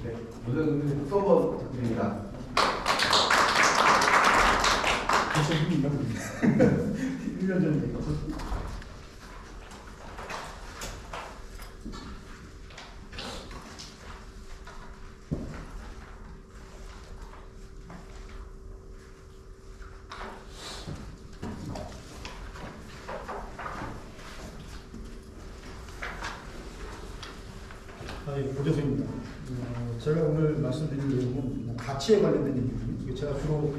네, 우선 서버 부탁드립니다. 벌써 1년 전에 됐거든. 고재수입니다. 제가 오늘 말씀드릴 내용은 가치에 관련된 얘기입니다. 제가 주로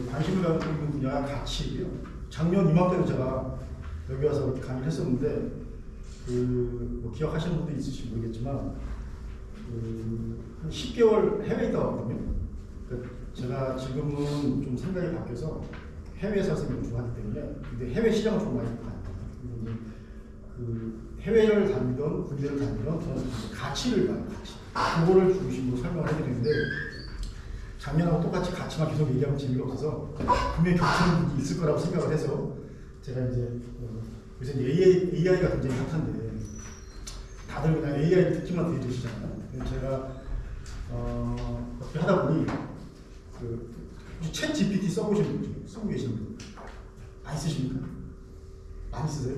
관심을 갖고 있는 분야가 가치이고요. 작년 이맘때도 제가 여기 와서 이렇게 강의를 했었는데 뭐 기억하시는 분도 있으실지 모르겠지만 한 10개월 해외에 있다 왔거든요. 제가 지금은 좀 생각이 바뀌어서 해외에서 선생님을 주로 하기 때문에 근데 해외 시장을 좀 많이 봐요. 해외를 다니던 군대를 다니던 저는 가치를 봐요. 가치. 그거를 중심으로 설명을 해드리는데 작년하고 똑같이 가치만 계속 얘기하면 재미가 없어서 분명히 겹치는 부분이 있을 거라고 생각을 해서 제가 이제 요새 AI가 굉장히 핫한데 다들 그냥 AI 듣기만 들으시잖아요. 제가 어떻게 하다 보니 챗 GPT 써보시는 분, 쓰고 계시는 분 많이 쓰십니까? 많이 쓰세요?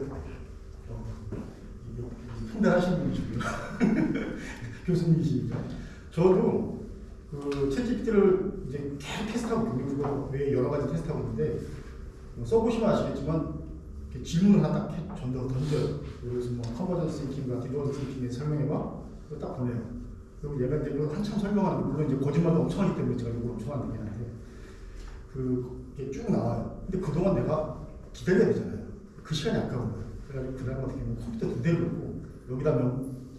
통달하시는 분이시고요. 교수님이시니까. 저도 챗GPT를 이제 계속 테스트하고 있는데 그거 외에 여러 가지 테스트하고 있는데 써보시면 아시겠지만 질문을 하나 딱 던져요. 그래서 뭐 컨버전스 싱킹과 디버전스 싱킹에 설명해봐. 그거 딱 보내요. 그리고 얘가 이제 한참 설명하는 물론 이제 거짓말도 엄청 하기 때문에 제가 이걸 엄청 하는 게 아닌데 그게 쭉 나와요. 근데 그동안 내가 기다려야 되잖아요. 그 시간이 아까운 거예요. 그래가지고 그 다음에 어떻게 보면 컴퓨터 2대를 놓고 여기다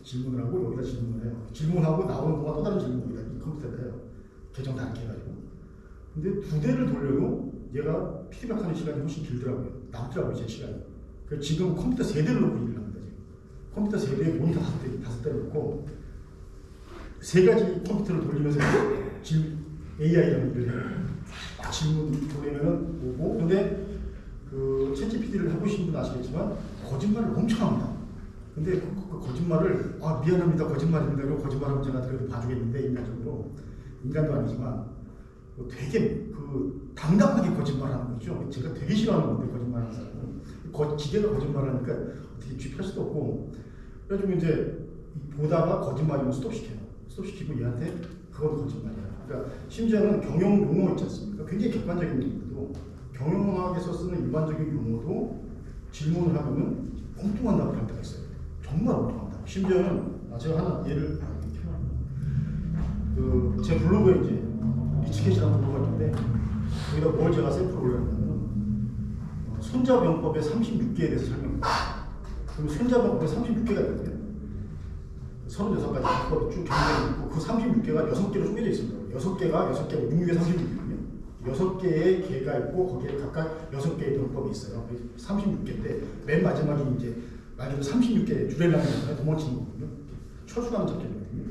질문을 하고 여기다 질문을 해요. 질문하고 나오는 동안 또 다른 질문을 이 컴퓨터에다 해요. 계정 다 이렇게 해가지고. 근데 2대를 돌려도 얘가 피드백하는 시간이 훨씬 길더라고요. 남더라고요, 제 시간이. 그래서 지금 컴퓨터 3대를 놓고 일을 합니다. 지금. 컴퓨터 3대에 모니터 5대를 놓고 3가지 컴퓨터를 돌리면서 AI라는 일을 해요. 질문 보내면은 오고. 근데 챗GPT를 해보신 분 아시겠지만 거짓말을 엄청 합니다. 근데 그 거짓말을 미안합니다 거짓말입니다 이러고 거짓말하면 제가 그래도 봐주겠는데 인간적으로 인간도 아니지만 되게 당당하게 거짓말하는 거죠. 제가 되게 싫어하는 건데 거짓말하는 사람은 기계가 거짓말하니까 어떻게 쥐할 수도 없고 그래가지고 이제 보다가 거짓말이면 스톱시키고 얘한테 그건 거짓말이야. 그러니까 심지어는 경영 용어 있지 않습니까? 굉장히 객관적인 얘기도 경영학에서 쓰는 일반적인 용어도 질문을 하면은 엉뚱한 답을 할 때가 있어요. 정말 엉뚱한 답. 심지어는 제가 하나 예를 제 블로그에 이제 리치캣이라는 블로그가 있는데 거기다 뭘 제가 샘플을 올렸냐면 손자병법의 36개에 대해서 설명해요. 그럼 손자병법에 36개가 있거든요. 36가지 병법이 쭉 정리되어 있고 그 36개가 6개로 쪼개져 있습니다. 6개가 6개 36이거든요. 6개의 개가 있고 거기에 각각 6개의 병법이 있어요. 36개인데 맨 마지막이 이제 말 그대로 36개 주례랑이잖아요. 도망치는 거거든요. 철수가는 잡기거든요.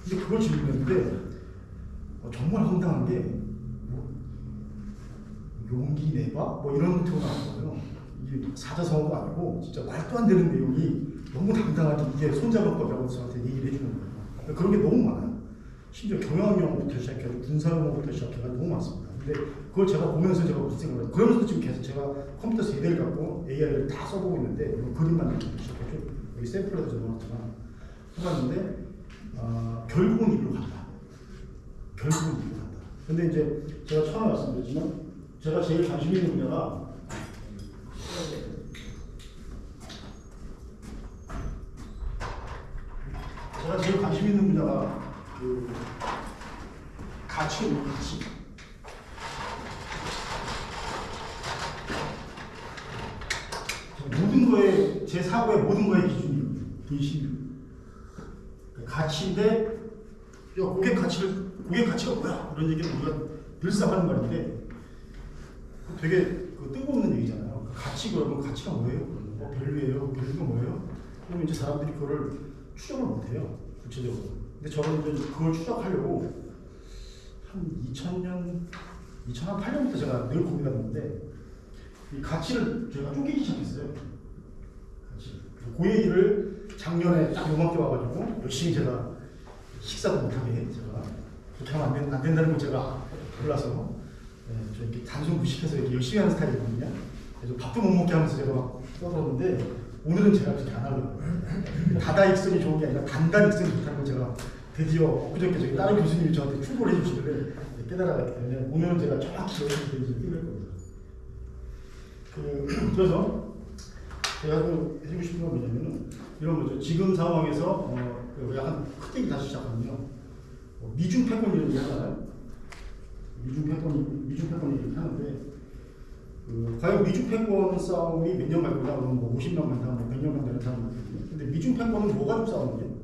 근데 그걸 질문했는데 정말 황당한 게 용기 내봐? 뭐 이런 표가 나온 거예요. 이게 사자성어도 아니고 진짜 말도 안 되는 내용이 너무 당당하게 이게 손자병법이라고 저한테 얘기를 해주는 거예요. 그런 게 너무 많아요. 심지어 경영학 용어부터 시작해서 군사 용어부터 시작해서 너무 많습니다. 근데 그걸 제가 보면서 제가 무슨 생각을 해요. 그러면서 지금 계속 제가 컴퓨터 3대를 갖고 AI를 다 써보고 있는데 그림 만들기 시작했죠. 여기 샘플에도 적어놨지만 해봤는데 결국은 이리로 간다. 결국은 이리로 간다. 근데 이제 제가 처음에 말씀드렸지만 제가 제일 관심 있는 분야가 가치입니다. 가치. 모든 거에 제 사고의 모든 거의 기준이에요. 인식. 가치인데 고객 가치가 뭐야? 이런 얘기는 우리가 늘상 하는 말인데 되게 뜬금없는 얘기잖아요. 가치 그러면 가치가 뭐예요? 밸류예요. 밸류가 뭐예요? 그러면 이제 사람들이 그거를 추정을 못해요. 구체적으로. 근데 저는 이제 그걸 추적하려고 한 2008년부터 제가 늘 고민하는데 이 가치를 제가 쪼개기 시작했어요. 가치. 그 얘기를 작년에 딱 요맘때 와가지고 열심히 제가 식사도 못하게 제가 그렇게 하면 안 된다는 걸 제가 몰라서 저 이렇게 단순 무식해서 이렇게 열심히 하는 스타일이거든요. 그래서 밥도 못 먹게 하면서 제가 막 떠들었는데 오늘은 제가 그렇게 안 하려고. 다다익선이 좋은 게 아니라 단단익선이 좋다는 걸 제가 드디어 엊그저께 저기 다른 교수님이 저한테 충고를 해주시길래 깨달아갔기 때문에 오늘은 제가 정확히 여기서 이제 뜯을 겁니다. 그래서 제가 해주고 싶은 건 뭐냐면은 이런 거죠. 지금 상황에서 약간 크게 다시 시작하면요. 미중 패권 이런 얘기 하잖아요. 미중 패권 얘기 하는데 과연 미중 패권 싸움이 몇 년 갈 거냐? 그러면 뭐 50년 간다, 뭐 100년 간다는 사람이 있거든요. 근데 미중 패권은 뭐 가지고 싸우는지?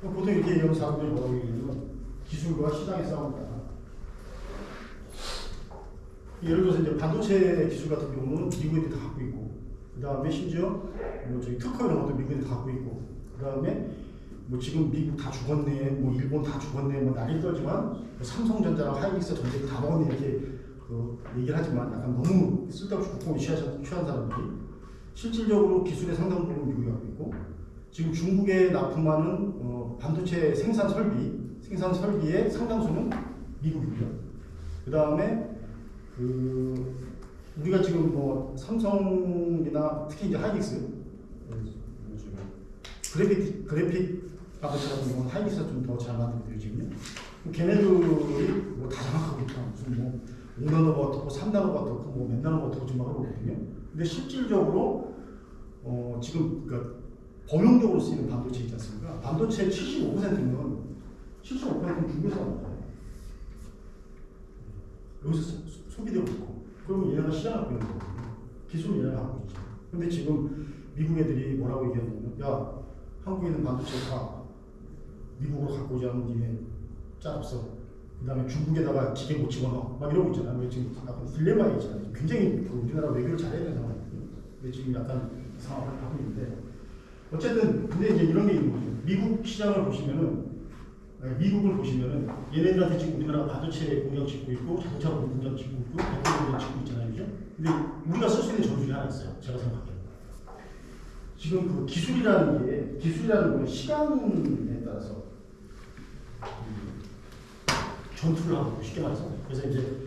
보통 이렇게 얘기하면 사람들이 뭐라고 얘기하냐면 기술과 시장의 싸움이다. 예를 들어서 이제 반도체 기술 같은 경우는 미국인들이 다 갖고 있고, 그 다음에 심지어 뭐 저희 특허 이런 것도 미국인들이 다 갖고 있고, 그 다음에 뭐 지금 미국 다 죽었네, 뭐 일본 다 죽었네, 뭐 난리 떨지만 뭐 삼성전자랑 하이닉스 전쟁 다 먹었네 이렇게 얘기를 하지만 약간 너무 쓸데없이 국뽕이 취한 사람들이 실질적으로 기술의 상당 부분을 미국이 갖고 있고, 지금 중국에 납품하는 반도체 생산 설비의 상당수는 미국이고요. 그 다음에 우리가 지금 뭐 삼성이나 특히 이제 하이닉스 그래픽 반도체 같은 경우는 하이닉스가 좀 더 잘 만들고 지금요. 걔네들이 뭐 다 장악하고 있다. 무슨 뭐 5나노가 어떻고 3나노가 어떻고 뭐 몇 나노가 어떻고 지금 막 하고 있거든요. 근데 실질적으로 지금 그러니까 범용적으로 쓰이는 반도체 있지 않습니까? 반도체의 75%는 중국에서 나와요. 여기서 소비되고 있고, 그러면 얘네가 시장을 갖고 있는 거거든요. 기술은 얘네가 갖고 있죠. 근데 지금 미국 애들이 뭐라고 얘기하냐면, 야, 한국에 있는 반도체 다 미국으로 갖고 오지 않은 니네 짤 없어. 그 다음에 중국에다가 기계 못 집어넣어. 막 이러고 있잖아요. 지금 약간 딜레마에 있잖아요. 굉장히 우리나라 외교를 잘해야 되는 상황이거든요. 근데 지금 약간 상황을 하고 있는데, 어쨌든 근데 이제 이런 게 있는 거죠. 미국 시장을 보시면은, 미국을 보시면은 얘네들한테 지금 우리나라 반도체 공장 짓고 있고, 자동차 공장 짓고 있고, 배터리 공장 짓고 있잖아요, 그죠? 근데 우리가 쓸 수 있는 전술이 하나 있어요. 제가 생각해요. 지금 그 기술이라는 건 시간에 따라서 전투를 하고 쉽게 말해서. 그래서 이제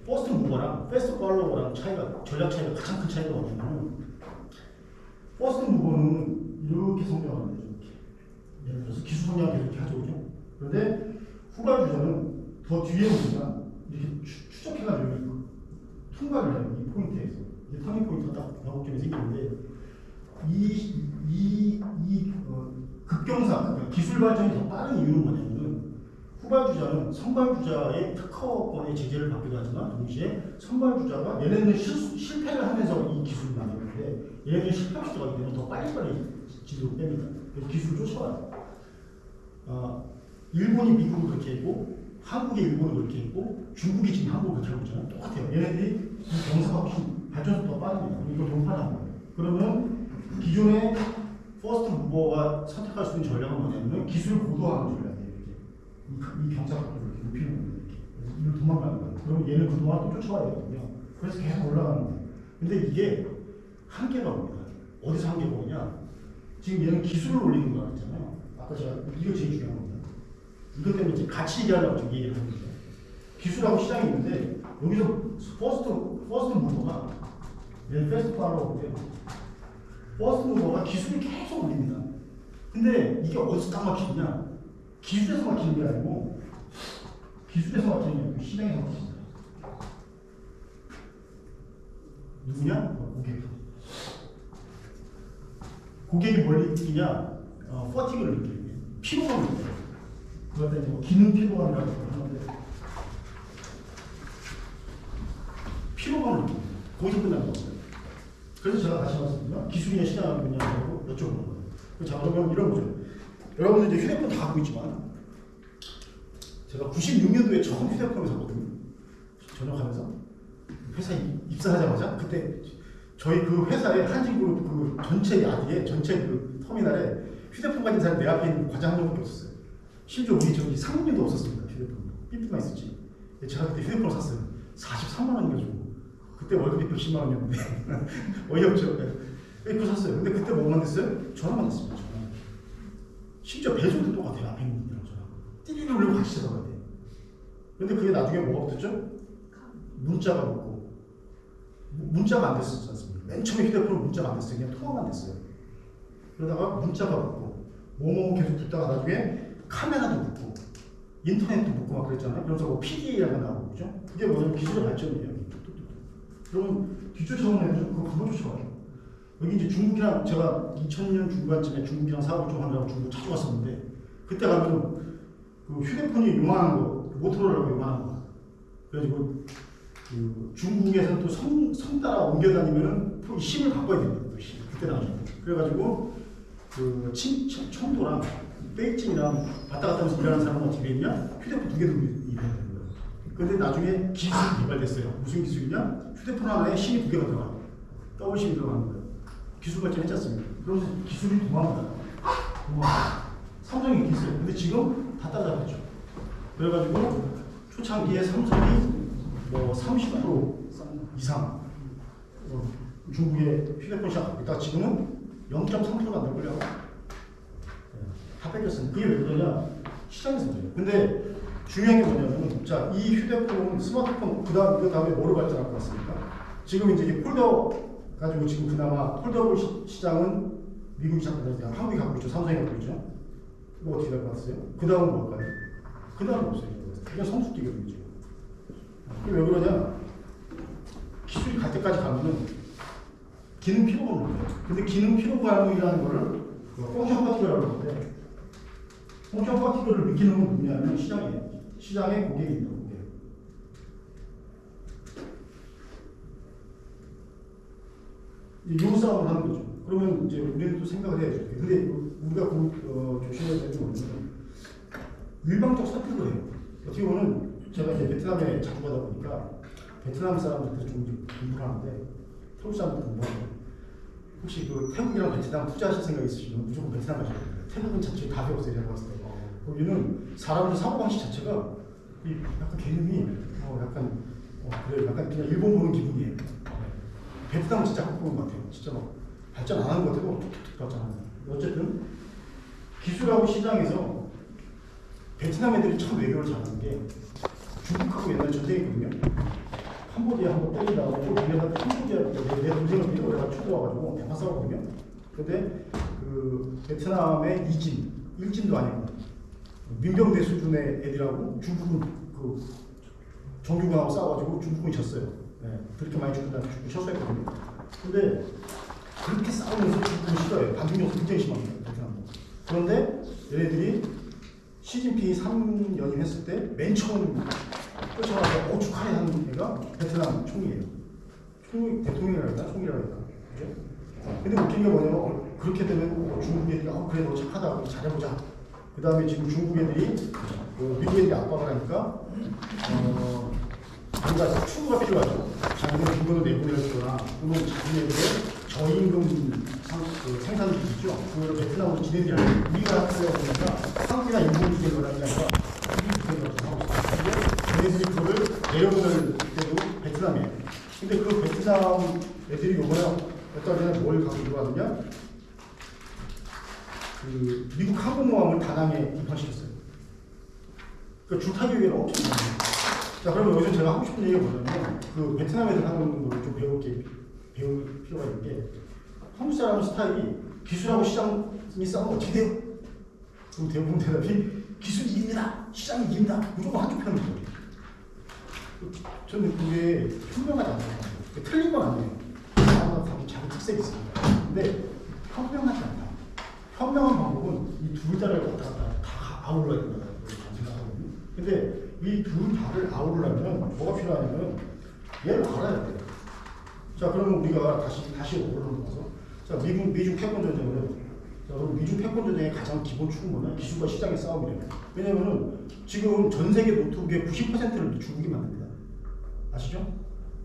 퍼스트 무버랑 패스트 팔로워랑 전략 차이가 가장 큰 차이가 뭐냐면, 퍼스트 무버는 이렇게 성장하는데 이렇게 예를 들어서 기술 성장을 이렇게 하죠, 그죠? 그런데 후발주자는 더 뒤에 오지만 이렇게 추적해가지고 통과를 해요. 이 포인트에서 이 터닝 포인트가 딱 나오게 생기는데 급경사, 그러니까 기술 발전이 더 빠른 이유는 뭐냐면은 후발주자는 선발주자의 특허권의 제재를 받기도 하지만 동시에 선발주자가 얘네는 실패를 하면서 이 기술을 만드는데 얘네들은 실패할 수가 있기 때문에 더 빨리빨리 진도를 뺍니다. 그래서 기술을 쫓아와요. 일본이 미국을 그렇게 했고 한국이 일본을 그렇게 했고 중국이 지금 한국을 그렇게 하고 있잖아요. 똑같아요. 얘네들이 이 경사가 발전속도가 빠릅니다. 이걸 동반하는 거예요. 그러면 기존의 퍼스트 무버가 선택할 수 있는 전략은 뭐냐면 기술을 고도화하는 전략이에요. 이 경사각도를 이렇게 높이는 거예요. 이렇게. 이걸 도망가는 거예요. 그러면 얘는 그동안 또 쫓아와야 되거든요. 그래서 계속 올라가는 거예요. 근데 이게 한계가 옵니다. 어디서 한계가 오냐? 지금 얘는 기술을 올리는 거 같잖아요. 아까 제가 이거 제일 중요한 겁니다. 이것 때문에 이제 같이 얘기하려고 지금 얘기를 하는 거예요. 기술하고 시장이 있는데 여기서 퍼스트 무버가 얘는 패스트 팔로워인데 퍼스트 무버가 기술이 계속 올립니다. 근데 이게 어디서 딱 막히느냐? 기술에서 막히는 게 아니고 시장에서 막힙니다. 누구냐? 고객. 고객이 뭘 느끼냐? 퍼팅을 느끼는 게 피로감을 느껴요. 그럴 때 뭐 기능 피로감이라고 하는데 피로감을 느낍니다. 거기서 끝나는 겁니다. 그래서 제가 다시 말씀드리면 기술이냐 시장을 뭐냐고 여쭤보는 거예요. 자, 그러면 이런 거죠. 여러분들 이제 휴대폰 다 갖고 있지만 제가 96년도에 처음 휴대폰을 샀거든요. 전역하면서 회사 입사하자마자 그때 저희 그 회사의 한진그룹 그 전체 야디에 전체 그 터미널에 휴대폰 가진 사람 내 앞에 있는 과장 한 명밖에 없었어요. 심지어 우리 저기 상무님도 없었습니다. 휴대폰 삐삐만 있었지. 제가 그때 휴대폰을 샀어요. 43만 원인가 주고 그때 월급이 110만 원이었는데 어이없죠. 그거 샀어요. 근데 그때 뭐만 됐어요? 전화만 됐습니다. 전화. 심지어 배송도 똑같아요. 앞에 있는 분이랑 전화. 띠리를 올리고 같이 들어가야 돼. 근데 그게 나중에 뭐가 붙었죠? 문자가 붙고 문자가 안 됐었지 않습니까? 맨 처음에 휴대폰은 문자가 안 됐어요. 그냥 통화만 됐어요. 그러다가 문자가 붙고 뭐뭐 계속 붙다가 나중에 카메라도 붙고 인터넷도 붙고 막 그랬잖아요. 그래서 뭐 PDA가 나오고 그죠? 그게 뭐냐면 기술의 발전이에요. 그러면 뒷쫓아오는 애들 그거 쫓아와요. 여기 이제 중국이랑 제가 2000년 중반쯤에 중국이랑 사업을 좀 하느라고 중국 자주 갔었는데 그때 가면 그 휴대폰이 요만한 거 모토로라고 요만한 거 그래가지고 그 중국에서 또 성 따라 옮겨 다니면은 또 심을 바꿔야 됩니다. 그때 나중에 그래가지고 그 청도랑 베이징이랑 왔다 갔다 하면서 일하는 사람은 어떻게 했냐? 휴대폰 2개 들고 일해야 되는 거예요. 근데 나중에 기술이 개발됐어요. 무슨 기술이냐? 휴대폰 하나에 심이 2개가 들어가요. 더블 심이 들어가는 거예요. 기술 발전했지 않습니까? 그러면서 기술이 도망가요. 삼성이 있어요. 근데 지금 다 따라잡았죠. 그래가지고 초창기에 삼성이 뭐 30% 이상 중국의 휴대폰 시장 있다 지금은 0.3%가 안 될걸요. 다 뺏겼습니다. 그게 왜 그러냐? 시장에서 그래요. 근데 중요한 게 뭐냐면, 자, 이 휴대폰, 스마트폰, 그 다음에 뭐로 발전할 것 같습니까? 지금 이제 이 폴더 가지고 지금 그나마 폴더블 시장은 미국이 잡고 있어요. 한국이 갖고 있죠. 삼성이 갖고 있죠. 뭐 어떻게 될 것 같아요? 그 다음은 뭘까요? 그 다음은 없어요. 그냥 성숙기거든요. 지금. 그게 왜 그러냐? 기술이 갈 때까지 가면은 기능 피로가 오는 거예요. 근데 기능 피로감이라는 거를 펑션 파티클이라고 하는데 펑션 파티클을 느끼는 건 누구냐면 시장이에요. 시장의 고객입니다. 고객. 이 싸움을 하는 거죠. 그러면 이제 우리는 또 생각을 해야죠. 근데 우리가 조심해야 되는 건 뭐냐면 일방적 선택을 해요. 어떻게 보면 제가 이제 베트남에 자주 가다 보니까 베트남 사람들한테 좀 공부를 하는데 태국 사람들 공부하고 혹시 그 태국이랑 베트남 투자하실 생각 있으시면 무조건 베트남 가셔야 돼요. 태국은 자체 답이 없어요. 제가 봤을 때. 거기는 사람들 사고방식 자체가 약간 개념이 그래 약간 그냥 일본 보는 기분이에요. 베트남은 진짜 한국 보는 것 같아요. 진짜 막 발전 안 하는 것 같아도 툭툭툭 발전하는 거예요. 어쨌든 기술하고 시장에서 베트남 애들이 참 외교를 잘하는 게 중국하고 옛날에 전쟁했거든요. 캄보디아 한번 때리다가 또 내가 캄보디아 내 동생을 믿고 내가 쳐들어와가지고 대파 싸웠거든요. 근데 그 베트남의 일진도 아니고 민병대 수준의 애들하고 중국은 그 정규군하고 싸워가지고 중국군이 졌어요. 네, 그렇게 많이 죽는다 중국이 철수했거든요. 근데 그렇게 싸우면서 중국군이 싫어요. 반중력도 굉장히 심합니다. 베트남도. 그런데 얘네들이 시진핑이 3연임 했을 때 맨 처음 쫓아와서 축하해 하는 애가 베트남 총리예요. 대통령이라고 했나? 총리라고 했나? 그죠? 근데 웃긴 게 뭐냐면 그렇게 되면 중국 애들이 그래 너 착하다 잘해보자. 그 다음에 지금 중국 애들이 미국 애들이 압박을 하니까 뭔가 추구가 필요하죠. 자기네 부분을 내보내야 주거나 또는 자기네들의 저임금 생산 기술이죠. 그걸 베트남으로 지네들이 하는 우리가 하려고 보니까 한국이나 일본 기계를 원하는 게 아니라 미국 기계를 하고 있어요. 근데 걔네들이 그거를 내려보낼 때도 베트남이에요. 근데 그 베트남 애들이 요번에 몇 달 전에 뭘 갖고 들어왔느냐? 그 미국 항공모함을 다낭에 입항시켰어요. 그 줄타기 위에는 엄청 많아요. 자, 그러면 여기서 제가 하고 싶은 얘기가 뭐냐면 그 베트남 애들 하는 걸 좀 배울 필요가 있는 게 한국 사람 스타일이 기술하고 시장이 싸우면 어떻게 돼요? 그럼 대부분 대답이 기술이 이깁니다. 시장이 이깁니다. 무조건 한쪽 편입니다. 저는 그게 현명하지 않아요. 틀린 건 아니에요. 자기 특색이 있습니다. 근데 현명하지 않다. 현명한 방법은 이 둘 다를 왔다 갔다 다 아우러야 된다고 생각하거든요. 근데 이 둘 다를 아우르려면 뭐가 필요하냐면 얘를 알아야 돼요. 자, 그러면 우리가 다시 오르는 거서 자, 미중 패권 전쟁을 해요. 자, 그럼 미중 패권 전쟁의 가장 기본 축은 뭐냐? 기술과 시장의 싸움이래요. 왜냐면은 지금 전 세계 노트북의 90%를 중국이 만듭니다. 아시죠?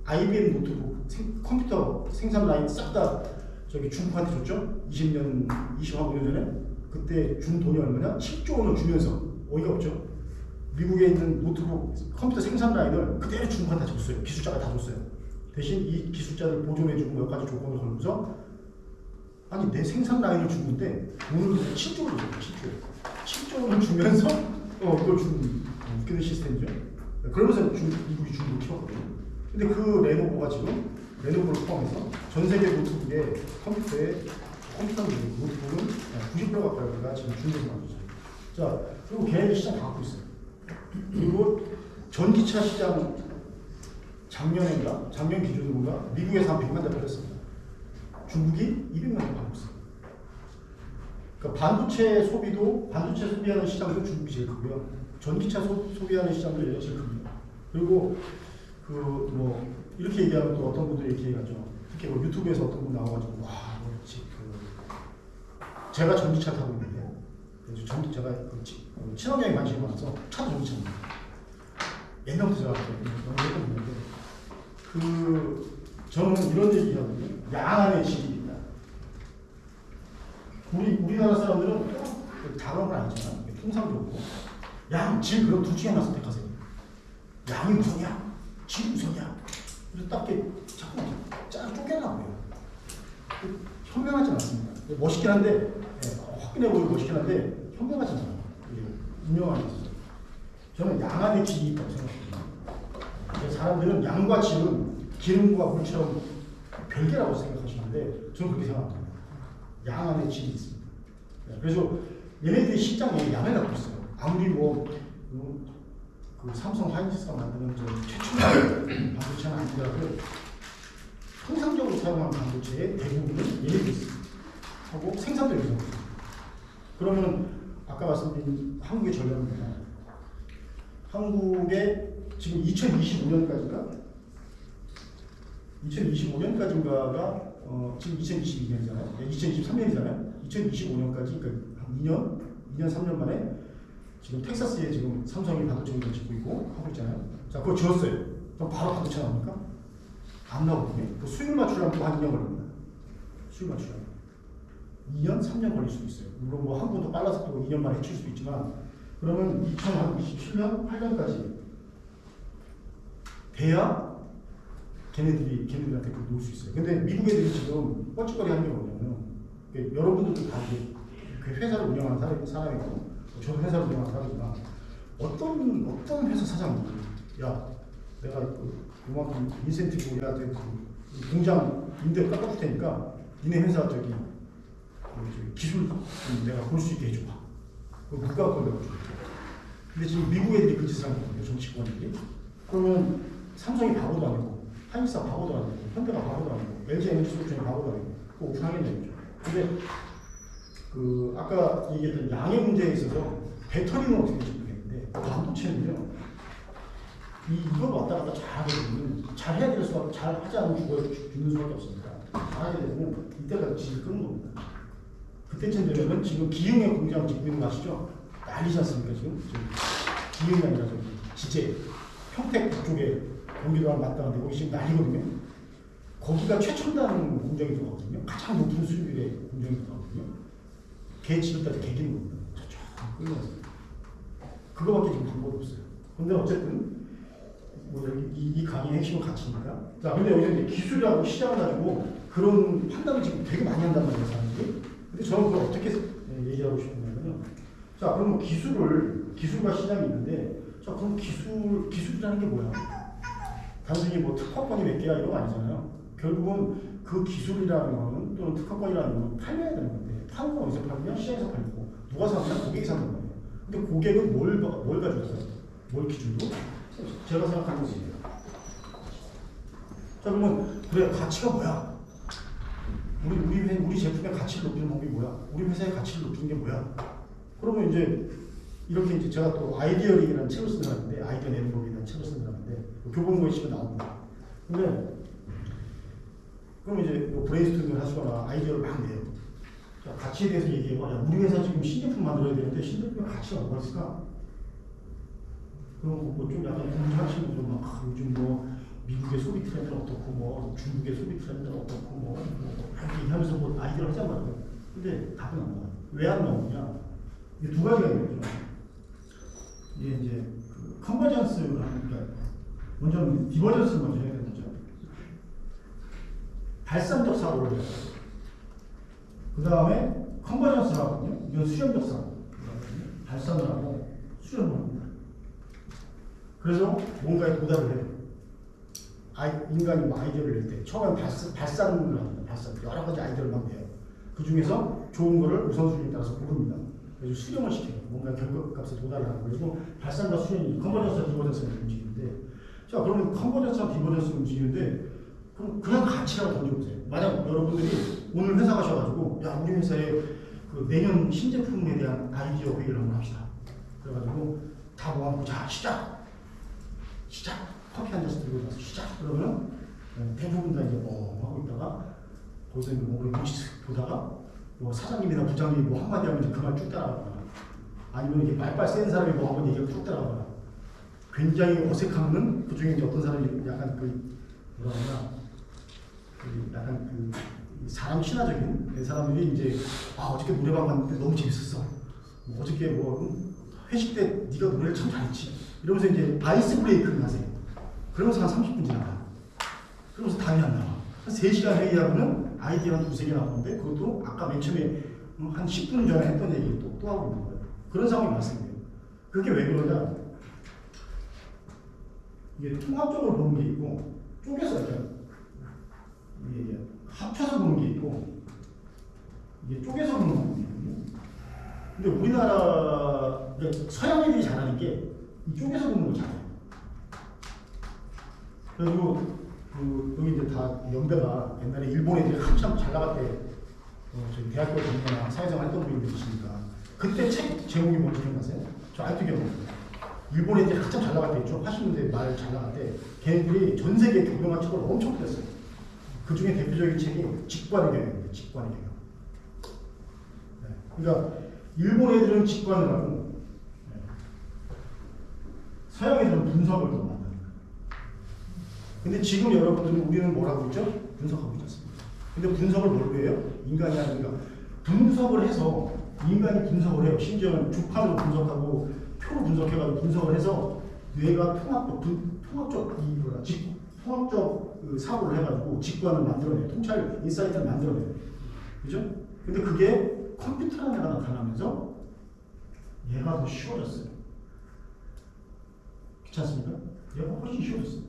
IBM 노트북 컴퓨터 생산 라인 싹 다 저기 중국한테 줬죠? 20년, 25년 전에 그때 준 돈이 얼마냐? 7조 원을 주면서 어이가 없죠? 미국에 있는 노트북 컴퓨터 생산 라인을 그대로 중국한테 다 줬어요. 기술자가 다 줬어요. 대신 이 기술자를 보존해주고 몇 가지 조건을 걸면서 아니 내 생산 라인을 주는데 돈을 7조를 줘요. 7조를 주면서 그걸 주는 웃기는 시스템이죠. 그러면서 미국이 중국을 키웠거든요. 근데 그 레노버가 지금 레노버를 포함해서 전 세계 노트북의 컴퓨터 노트북은 90% 가까이가 지금 중국에서 만들어져요. 자, 그리고 걔네들 시장 다 갖고 있어요. 그리고 전기차 시장 작년 기준으로가 미국에서 한 100만 대 팔렸습니다. 중국이 200만 대 팔고 있어요. 그러니까 반도체 소비하는 시장도 중국이 제일 크고요. 전기차 소비하는 시장도 얘가 제일 큽니다. 그리고 이렇게 얘기하면 또 어떤 분들이 이렇게 얘기하죠. 특히 유튜브에서 어떤 분 나와가지고 제가 전기차 타고 있는데 제가 친환경에 관심이 많아서 차도 전기차입니다. 옛날부터 제가 했는데 저는 이런 얘기하거든요. 양 안에 질이 있다. 우리나라 사람들은 다른 건 아니잖아. 통상적으로 질 그럼 둘 중에 하나 선택하세요. 양이 우선이야, 질이 우선이야. 그래서 딱 이렇게 자꾸 쫓겨나고요. 현명하지 않습니다. 멋있긴 한데 화끈해 보이고 멋있긴 한데 현명하지 않아요. 유명한 게 있어요. 저는 양 안에 질이 있다고 생각합니다. 사람들은 양과 질은 기름과 물처럼 별개라고 생각하시는데 저는 그렇게 생각합니다. 양 안에 질이 있습니다. 그래서 얘네들이 시장에 양을 갖고 있어요. 아무리 그 삼성 하이닉스가 만드는 최첨단 반도체는 아니더라도 통상적으로 사용하는 반도체의 대부분은 얘네들이 있습니다. 하고 생산도 여기서 있습니다. 그러면 아까 말씀드린 한국의 전략입니다. 한국의 지금 2025년까지인가가 지금 2022년이잖아요. 2023년이잖아요. 2025년까지 그러니까 한 2년 3년 만에 지금 텍사스에 지금 삼성이 반도체 공장 짓고 있고 하고 있잖아요. 자, 그거 지었어요. 그럼 바로 반도체 나옵니까? 안 나오거든요. 그 수율 맞추려면 또 한 2년 걸립니다. 수율 맞추려면 2년, 3년 걸릴 수도 있어요. 물론 뭐 한 번 더 빨라서 또 2년 만에 해칠 수도 있지만 그러면 2027년, 8년까지 돼야 걔네들한테 그걸 놓을 수 있어요. 근데 미국 애들이 지금 뻘짓거리 하는 게 뭐냐면 여러분들도 다 그 회사를 운영하는 사람이고 저도 회사를 운영하는 사람이지만 어떤 회사 사장이 야 내가 요만큼 인센티브 우리가 공장 임대 깎아줄 테니까 니네 회사 기술 내가 볼 수 있게 해줘봐. 누가 그걸 내가 줘. 근데 지금 미국 애들이 그 짓을 하는 거예요. 정치권들이. 그러면 삼성이 바보도 아니고 하이닉스가 바보도 아니고 현대가 바보도 아니고 LG 에너지솔루션이 바보도 아니고 그거 오픈하겠냐는 거죠. 근데 아까 얘기했던 양의 문제에 있어서 배터리는 어떻게 될지 모르겠는데 반도체는요. 이걸 왔다 갔다 잘하게 되면 잘해야 될 수밖에 잘하지 않으면 죽는 수밖에 없습니다. 잘하게 되면 이때까지 질을 끄는 겁니다. 그때쯤 되면 지금 기흥에 공장 짓고 있는 거 아시죠? 난리지 않습니까 지금? 기흥이 아니라 지제 평택 그쪽에 경기도랑 맞닿는데 거기 지금 난리거든요. 거기가 최첨단 공장이 들어가거든요. 가장 높은 수율의 공장이 들어가거든요. 걔 지을 때 개기는 겁니다. 저쪽 끌면서 그거밖에 지금 방법이 없어요. 근데 어쨌든 이 강의의 핵심은 가치니까. 자, 근데 여기서 이제 기술이라고 시장을 가지고 그런 판단을 지금 되게 많이 한단 말이에요, 사람들이. 근데 저는 그걸 어떻게 얘기하고 싶냐면요. 자, 그럼 뭐 기술과 시장이 있는데, 자, 그럼 기술이라는 게 뭐야? 단순히 뭐 특허권이 몇 개야 이런 거 아니잖아요. 결국은 그 기술이라는 거는 또는 특허권이라는 거는 팔려야 되는 건데, 파는 건 어디서 팔냐? 시장에서 팔리고. 누가 사느냐? 고객이 사는 거예요. 근데 고객은 뭘 가지고 있어요? 뭘 기준으로? 제가 생각하는 것이 자, 그러면 그래 가치가 뭐야? 우리 제품의 가치를 높이는 방법이 뭐야? 우리 회사의 가치를 높이는 게 뭐야? 그러면 이제 이렇게 이제 제가 또 아이디어링이라는 책을 쓰는 사람인데 아이디어 내는 법이라는 책을 쓰는 사람인데 교본고에 치면 나옵니다. 근데 그럼 이제 브레인스토밍을 하시거나 아이디어를 막 내요. 자, 가치에 대해서 얘기해봐. 야, 우리 회사 지금 신제품 만들어야 되는데 신제품의 가치가 뭐가 있을까? 그럼 뭐 좀 약간 궁금하신 분들은 막 요즘 뭐 미국의 소비 트렌드는 어떻고 뭐 중국의 소비 트렌드는 어떻고 뭐 이렇게 하면서 뭐 아이디어를 하잔 말이에요. 근데 답은 안 나와요. 왜 안 나오느냐? 이게 두 가지가 있는 거죠. 이게 컨버전스를 하니까 먼저 디버전스를 먼저 해야 되는 거죠. 발산적 사고를 해요. 그 다음에 컨버전스를 하거든요. 이건 수렴적 사고. 발산을 하고 수렴을 합니다. 그래서 뭔가에 도달을 해요. 인간이 뭐 아이디어를 낼 때 처음엔 발산을 합니다. 발산. 여러 가지 아이디어를 막 내요. 그 중에서 좋은 거를 우선순위에 따라서 고릅니다. 그래서 수렴을 시켜요. 뭔가 결과값에 도달을 하는 거고 발산과 수렴이 컨버전스와 디버전스가 움직이는데 자 그러면 컨버전스와 디버전스가 움직이는데 그럼 그냥 가치라고 던져보세요. 만약 여러분들이 오늘 회사 가셔가지고 야 우리 회사에 그 내년 신제품에 대한 아이디어 회의를 한번 합시다. 그래가지고 다 모아놓고 자 시작 커피 한 잔씩 들고 가서 시작 그러면 대부분 다 이제 하고 있다가 거기서 뭐 눈치 보다가 뭐 사장님이나 부장님이 뭐 한마디 하면 이제 그 말 쭉 따라가거나 아니면 이게 말빨 센 사람이 뭐 한번 얘기를 쭉 따라가거나 굉장히 어색하면 그 중에 이제 어떤 사람이 약간 그 뭐라 그러나 약간 그 사람 친화적인 사람들이 이제 어저께 노래방 갔는데 너무 재밌었어. 뭐 어저께 뭐 회식 때 네가 노래를 참 잘했지. 이러면서 이제 아이스 브레이크를 하세요. 그러면서 한 30분 지나가. 그러면서 답이 안 나와. 한 3시간 회의하면은 아이디어 한 2-3개 나오는데 그것도 아까 맨 처음에 한 10분 전에 했던 얘기를 또 하고 있는 거예요. 그런 상황이 맞습니다. 그게 왜 그러냐? 이게 통합적으로 보는 게 있고 쪼개서 이렇게 이게 합쳐서 보는 게 있고 이게 쪼개서 보는 거거든요. 근데 우리나라 그러니까 서양 애들이 잘하는 게 이 쪼개서 보는 걸 잘해요. 그리고 여기 이제 다 연배가 옛날에 일본 애들이 한참 잘 나갈 때 저희 대학교 다니거나 사회생활 했던 분들 계시니까 그때 책 제목이 뭔지 기억나세요? 저 아직도 기억납니다. 일본 애들이 한참 잘 나갈 때 있죠. 80년대 말 잘 나갈 때 걔네들이 전 세계 경영학 책을 엄청 뺐어요. 그 중에 대표적인 책이 직관의 경영입니다. 직관의 경영. 네. 그러니까 일본 애들은 직관을 하고 서양 애들은 분석을 더 만드는 거예요. 근데 지금 여러분들은 우리는 뭘 하고 있죠? 분석하고 있지 않습니까? 근데 분석을 뭘로 해요? 인간이 아니니까 분석을 해서 인간이 분석을 해요. 심지어는 주판으로 분석하고 표로 분석해가지고 분석을 해서 뇌가 통합적 사고를 해가지고 직관을 만들어내요. 통찰 인사이트를 만들어내요. 그죠? 근데 그게 컴퓨터라는 애가 나타나면서 얘가 더 쉬워졌어요. 그렇지 않습니까? 얘가 훨씬 쉬워졌어요.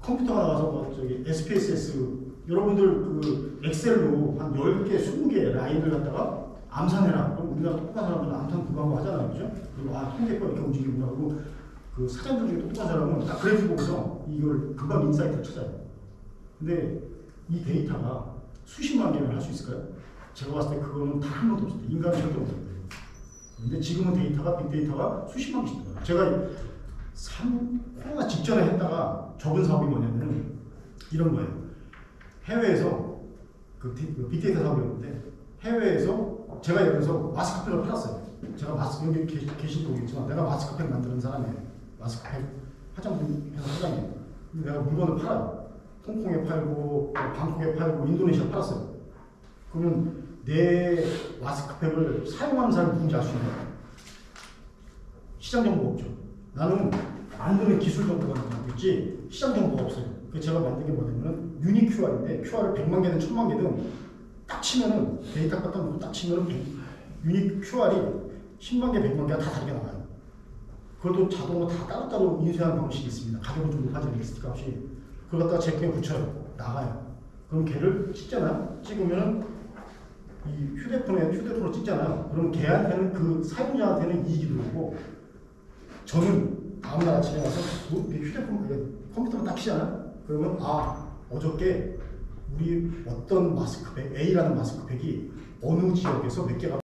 컴퓨터가 나와서 뭐 저기 SPSS 여러분들 그 엑셀로 한 10개, 20개 라인을 갖다가 암산해라. 그럼 우리가 똑똑한 사람들은 암산 구간고 하잖아요. 그죠? 그리고 통계법 이렇게 움직이고 하고 그 사장들 중에 똑똑한 사람은 딱 그래프 보고서 이걸 금방 인사이트를 찾아요. 근데 이 데이터가 수십만 개를 할 수 있을까요? 제가 봤을 때 그거는 단 한 번도 없어요. 인간은 절대 못해요. 근데 지금은 데이터가 빅데이터가 수십만 개씩 들어요. 제가 코로나 직전에 했다가 적은 사업이 뭐냐면은 이런 거예요. 해외에서 그 빅데이터 사업이었는데 해외에서 제가 예를 들어서 마스크팩을 팔았어요. 제가 여기 계신 분 있지만 내가 마스크팩 만드는 사람이에요. 마스크팩 화장품 회사 사장이에요. 근데 내가 물건을 팔아요. 홍콩에 팔고 방콕에 팔고 인도네시아 팔았어요. 그러면 내 마스크팩을 사용하는 사람이 누군지 알 수 있나요? 시장 정보가 없죠. 나는 만드는 기술 정보가 있지 시장 정보가 없어요. 그래서 제가 만든 게 뭐냐면 유니 QR인데 QR을 100만 개든 1000만 개든 딱 치면은 데이터 갖다 놓고 딱 치면은 유니 QR이 10만 개, 100만 개가 다 다르게 나와요. 그것도 자동으로 다 따로따로 인쇄하는 방식이 있습니다. 가격은 좀 높아지는 리스트 값이. 그걸 갖다가 제품에 붙여요. 나가요. 그럼 걔를 찍잖아요. 찍으면은 이 휴대폰으로 찍잖아요. 그럼 걔한테는 그 사용자한테는 이익이 들어오고 저는 다음날 아침에 와서 컴퓨터만 딱 키잖아요. 그러면 어저께 우리 어떤 마스크팩 A라는 마스크팩이 어느 지역에서 몇 개가